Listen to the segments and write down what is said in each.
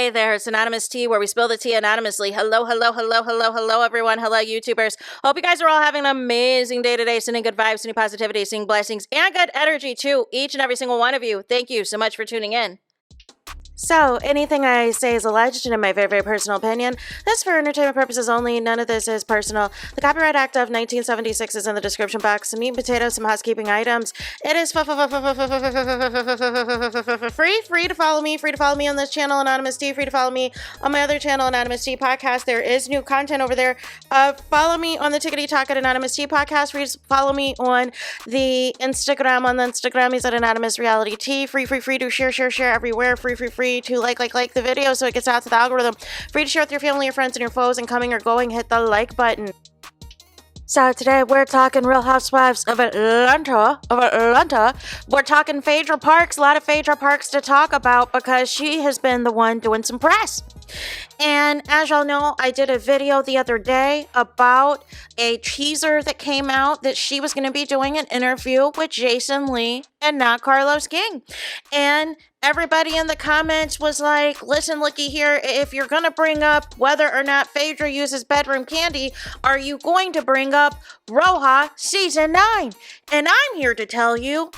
Hey there, it's Anonymous Tea, where we spill the tea anonymously. Hello, everyone. Hello, YouTubers. Hope you guys are all having an amazing day today, sending good vibes, sending positivity, sending blessings, and good energy to each and every single one of you. Thank you so much for tuning in. So, anything I say is alleged and in my very, very personal opinion. This is for entertainment purposes only. None of this is personal. The Copyright Act of 1976 is in the description box. Some meat and potatoes, some housekeeping items. It is free to follow me. Free to follow me on this channel, Anonymous Tea. Free to follow me on my other channel, Anonymous Tea Podcast. There is new content over there. Follow me on the Tickety Talk at Anonymous Tea Podcast. Free to follow me on the Instagram. On the Instagram, he's at Anonymous Reality Tea. Free to share everywhere. Free to like the video so it gets out to the algorithm. Free to share with your family, your friends, and your foes, and coming or going, hit the like button. So today we're talking Real Housewives of Atlanta. We're talking Phaedra Parks. A lot of Phaedra Parks to talk about because she has been the one doing some press. And as y'all know, I did a video the other day about a teaser that came out that she was going to be doing an interview with Jason Lee and not Carlos King. And everybody in the comments was like, listen, looky here, if you're going to bring up whether or not Phaedra uses bedroom candy, are you going to bring up RHOA Season 9? And I'm here to tell you,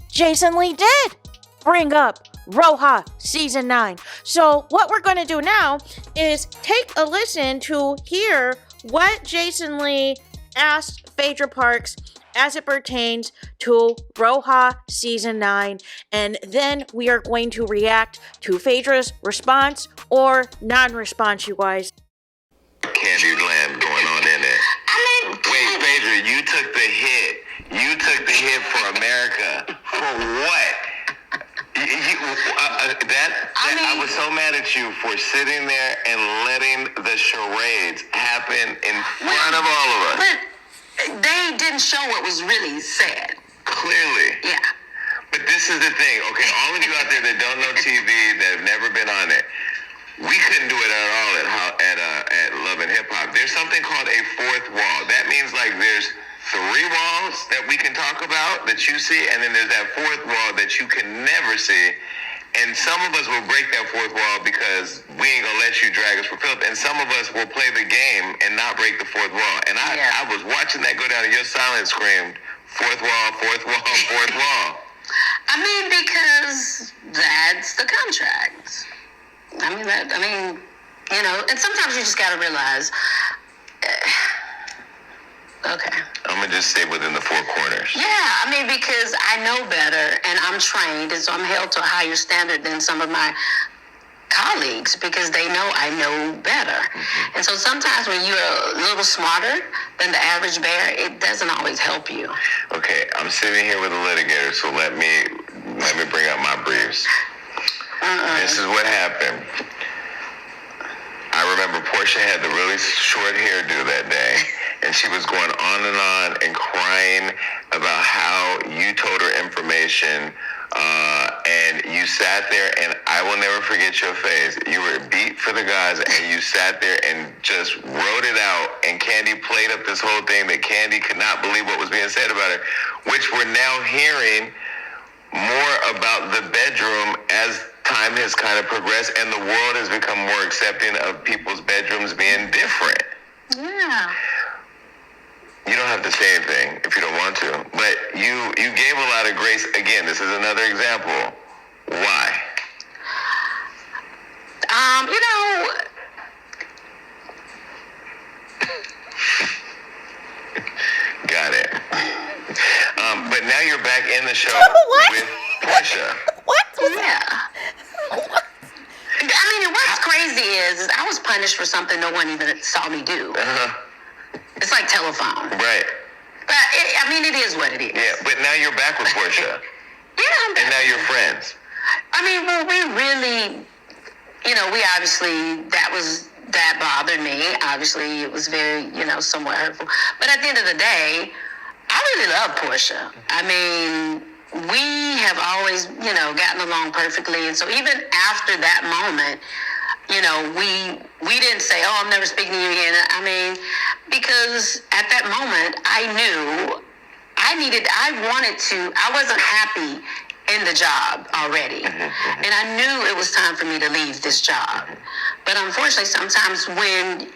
Jason Lee did bring up RHOA Season 9. So what we're going to do now is take a listen to hear what Jason Lee asked Phaedra Parks as it pertains to RHOA Season 9, and then we are going to react to Phaedra's response or non-response, you guys. Candyland going on in it. Wait, Phaedra, you took the hit. You took the hit for America. For what? I was so mad at you for sitting there and letting the charades happen in front of all of us. But they didn't show what was really said. Clearly. Yeah. But this is the thing. Okay, all of you out there that don't know TV, that have never been on it, we couldn't do it at all at Love and Hip Hop. There's something called a fourth wall. That means like there's 3 walls that we can talk about that you see, and then there's that fourth wall that you can never see. And some of us will break that fourth wall because we ain't gonna let you drag us for Philip. And some of us will play the game and not break the fourth wall. And I was watching that go down, and your silence screamed, fourth wall, fourth wall, fourth wall. I mean, because that's the contract. You know, and sometimes you just gotta realize, okay. I'm gonna just stay within the 4 corners. Yeah, I mean, because I know better and I'm trained, and so I'm held to a higher standard than some of my colleagues because they know I know better. Mm-hmm. And so sometimes when you're a little smarter than the average bear, it doesn't always help you. Okay, I'm sitting here with a litigator, so let me bring out my briefs. This is what happened. I remember Portia had the really short hairdo that day, and she was going on and crying about how you told her information, and you sat there, and I will never forget your face. You were beat for the guys, and you sat there and just wrote it out, and Candy played up this whole thing that Candy could not believe what was being said about her, which we're now hearing more about the bedroom as time has kind of progressed, and the world has become more accepting of people's bedrooms being different. Yeah. You don't have to say anything if you don't want to, but you gave a lot of grace. Again, this is another example. Why? You know, got it. But now you're back in the show with Portia. What? Yeah. I mean, what's crazy is I was punished for something no one even saw me do. It's like telephone. Right. But, it is what it is. Yeah, but now you're back with Portia. Yeah. And now you're friends. I mean, well, we really, we obviously, that bothered me. Obviously, it was very, somewhat hurtful. But at the end of the day, I really love Portia. I mean, we have always, gotten along perfectly. And so even after that moment, we didn't say, oh, I'm never speaking to you again. I mean, because at that moment, I knew I wasn't happy in the job already. And I knew it was time for me to leave this job. But unfortunately, sometimes when,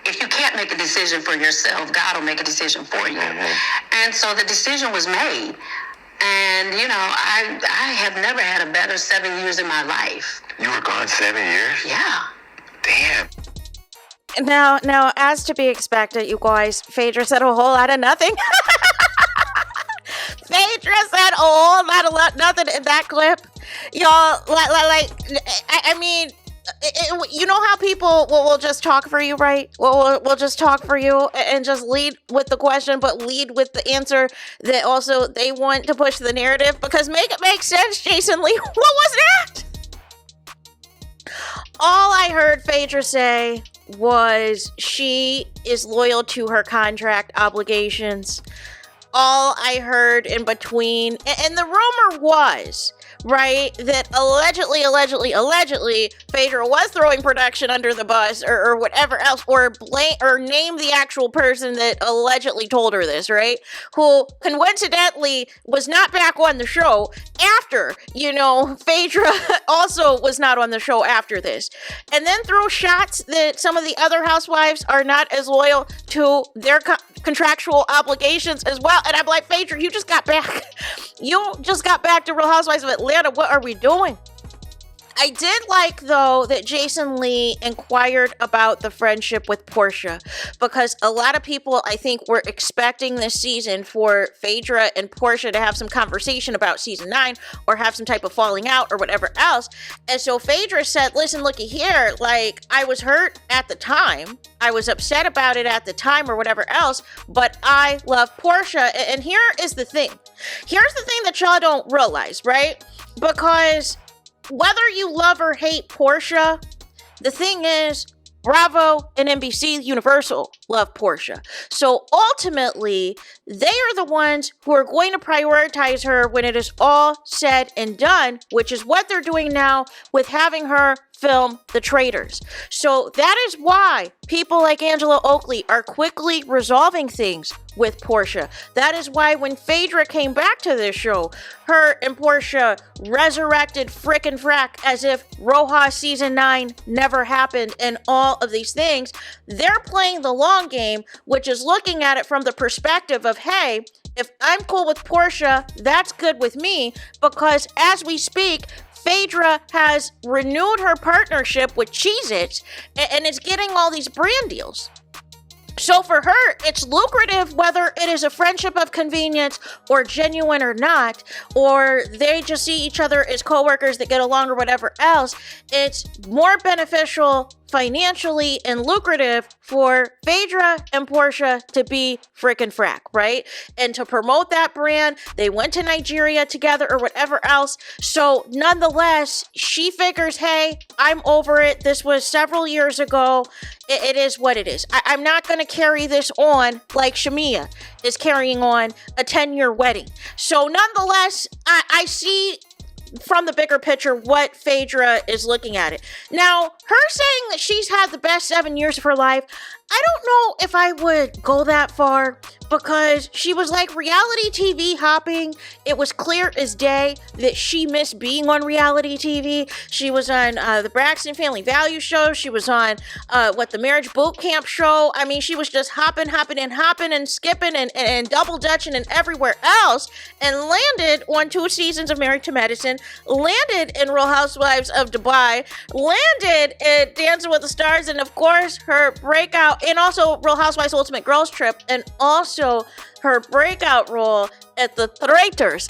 if you can't make a decision for yourself, God will make a decision for you. And so the decision was made. And, I have never had a better 7 years in my life. You were gone 7 years? Yeah. Damn. Now, as to be expected, you guys, Phaedra said a whole lot of nothing. Phaedra said a whole lot of nothing in that clip. Y'all, I mean, you know how people will just talk for you, right? We'll just talk for you and just lead with the question, but lead with the answer that also they want to push the narrative, because make it make sense, Jason Lee. What was that? All I heard Phaedra say was she is loyal to her contract obligations. All I heard in between, and the rumor was, right, that allegedly, Phaedra was throwing production under the bus or whatever else, or name the actual person that allegedly told her this, right? Who coincidentally was not back on the show after, Phaedra also was not on the show after this. And then throw shots that some of the other housewives are not as loyal to their contractual obligations as well. And I'm like, Phaedra, you just got back. You just got back to Real Housewives of Atlanta. What are we doing? I did like, though, that Jason Lee inquired about the friendship with Portia, because a lot of people, I think, were expecting this season for Phaedra and Portia to have some conversation about season 9 or have some type of falling out or whatever else. And so Phaedra said, listen, looky here, I was hurt at the time. I was upset about it at the time or whatever else, but I love Portia. And here is the thing. Here's the thing that y'all don't realize, right? Because whether you love or hate Portia, the thing is, Bravo and NBC Universal love Portia. So ultimately, they are the ones who are going to prioritize her when it is all said and done, which is what they're doing now with having her film The Traitors. So that is why people like Angela Oakley are quickly resolving things with Portia. That is why when Phaedra came back to this show, her and Portia resurrected frickin' frack as if RHOA season 9 never happened, and all of these things. They're playing the long game, which is looking at it from the perspective of, hey, if I'm cool with Portia, that's good with me, because as we speak, Phaedra has renewed her partnership with Cheez-Its and is getting all these brand deals. So for her, it's lucrative whether it is a friendship of convenience or genuine or not, or they just see each other as coworkers that get along or whatever else. It's more beneficial financially and lucrative for Phaedra and Portia to be frickin' frack, right? And to promote that brand, they went to Nigeria together or whatever else. So nonetheless, she figures, hey, I'm over it. This was several years ago. It is what it is. I'm not going to carry this on like Shamia is carrying on a 10-year wedding. So nonetheless, I see from the bigger picture what Phaedra is looking at it. Now, her saying that she's had the best 7 years of her life, I don't know if I would go that far, because she was like reality TV hopping. It was clear as day that she missed being on reality TV. She was on the Braxton Family Value show. She was on the Marriage Boot Camp show. I mean, she was just hopping and skipping and double dutching and everywhere else, and landed on 2 seasons of Married to Medicine, landed in Real Housewives of Dubai, landed in Dancing with the Stars, and of course her breakout, and also Real Housewives Ultimate Girls Trip, and also her breakout role at the Traitors,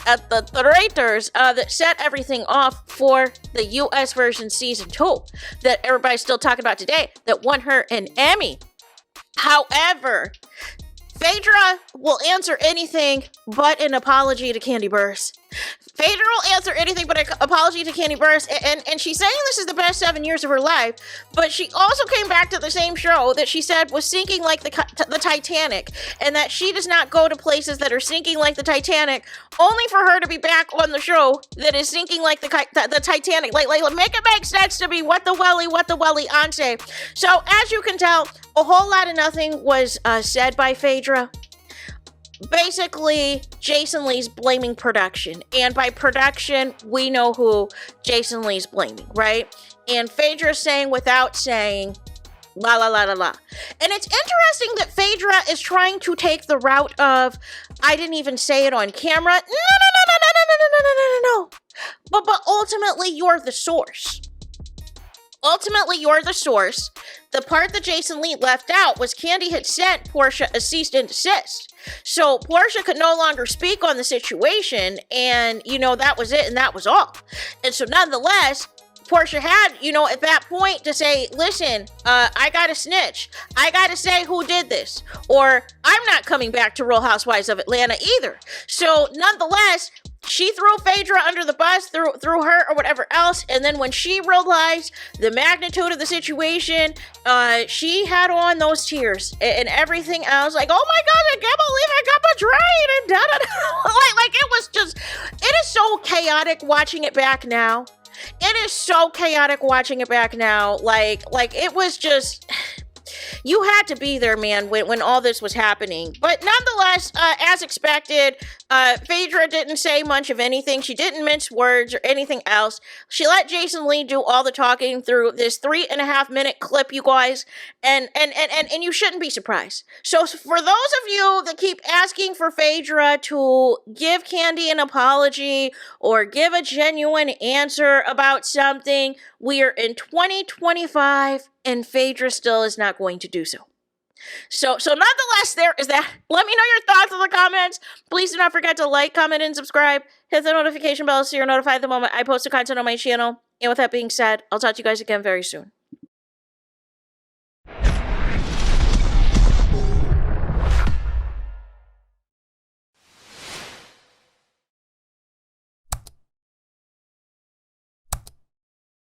that set everything off for the US version season 2 that everybody's still talking about today, that won her an Emmy. However, Phaedra will answer anything but an apology to Candy Burrs. Phaedra will answer anything but an apology to Candy Burrs, and she's saying this is the best 7 years of her life, but she also came back to the same show that she said was sinking like the Titanic, and that she does not go to places that are sinking like the Titanic, only for her to be back on the show that is sinking like the Titanic. Like, make it make sense to me. What the welly, Anse. So, as you can tell, a whole lot of nothing was said by Phaedra. basically, Jason Lee's blaming production. And by production, we know who Jason Lee's blaming, right? And Phaedra's saying without saying, la la la la la. And it's interesting that Phaedra is trying to take the route of, I didn't even say it on camera. No. But ultimately, you're the source. Ultimately, you're the source. The part that Jason Lee left out was Kandi had sent Portia a cease and desist. So Portia could no longer speak on the situation, and, that was it, and that was all. And so nonetheless, Portia had, at that point to say, listen, I gotta snitch. I gotta say who did this. Or, I'm not coming back to Real Housewives of Atlanta either. So nonetheless, she threw Phaedra under the bus, threw her or whatever else, and then when she realized the magnitude of the situation, she had on those tears and everything else, like, oh my God, I can't believe I got betrayed, and da-da-da. like it was just, it is so chaotic watching it back now. It is so chaotic watching it back now. Like it was just, you had to be there, man, when all this was happening. But nonetheless, as expected, Phaedra didn't say much of anything. She didn't mince words or anything else. She let Jason Lee do all the talking through this 3.5-minute clip, you guys, and you shouldn't be surprised. So for those of you that keep asking for Phaedra to give Kandi an apology or give a genuine answer about something, we are in 2025 and Phaedra still is not going to do so. So nonetheless, there is that. Let me know your thoughts in the comments. Please do not forget to like, comment, and subscribe. Hit the notification bell so you're notified the moment I post the content on my channel. And with that being said, I'll talk to you guys again very soon.